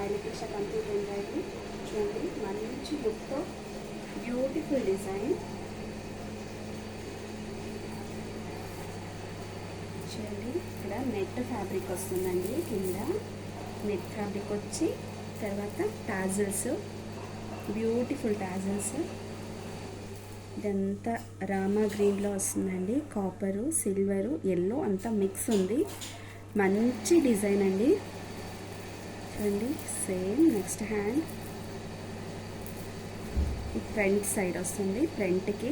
సాయిలకృష్ణ computer embroidery. చూడండి మంచి లుక్తో బ్యూటిఫుల్ డిజైన్. చూడండి ఇక్కడ నెట్ ఫ్యాబ్రిక్ వస్తుందండి. కింద నెట్ ఫ్యాబ్రిక్ వచ్చి తర్వాత టాజిల్స్, బ్యూటిఫుల్ టాజిల్స్. ఇదంతా రామా గ్రీన్లో వస్తుందండి. కాపరు, సిల్వరు, ఎల్లో అంతా మిక్స్ ఉంది. మంచి డిజైన్ అండి. చూడండి same next hand front side వస్తుంది. ఫ్రంట్కి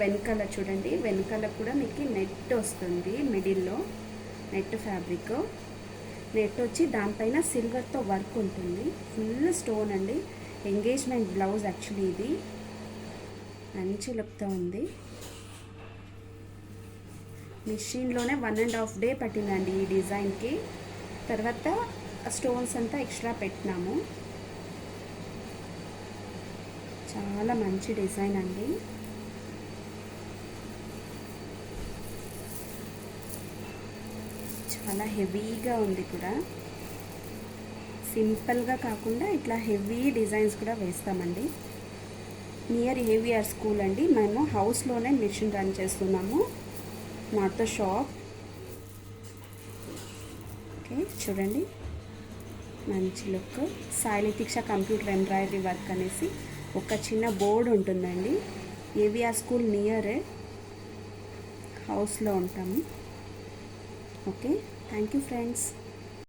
వెనకాల చూడండి, వెనకాల కూడా మీకు నెట్ వస్తుంది. మిడిల్లో నెట్ ఫ్యాబ్రిక్, నెట్ వచ్చి దానిపైన సిల్వర్తో వర్క్ ఉంటుంది. ఫుల్ స్టోన్ అండి. ఎంగేజ్మెంట్ బ్లౌజ్ యాక్చువల్లీ ఇది. మంచి లుక్తో ఉంది. మిషన్లోనే 1.5 డే పట్టిందండి ఈ డిజైన్కి. తర్వాత స్టోన్స్ అంతా ఎక్స్ట్రా పెట్టినాము. చాలా మంచి డిజైన్ అండి. చాలా హెవీగా ఉంది కూడా. సింపుల్గా కాకుండా ఇట్లా హెవీ డిజైన్స్ కూడా వేస్తామండి. నియర్ ఏవిఆర్ స్కూల్ అండి. మేము హౌస్లోనే మిషన్ రన్ చేస్తున్నాము, నాతో షాప్. ఓకే చూడండి మంచి లుక్. సాయిలకృష్ణ కంప్యూటర్ ఎంబ్రాయిడరీ వర్క్ అనేసి ఒక చిన్న బోర్డు ఉంటుందండి. ఏవిఆర్ స్కూల్ నియరే, హౌస్లో ఉంటాము. Okay thank you friends.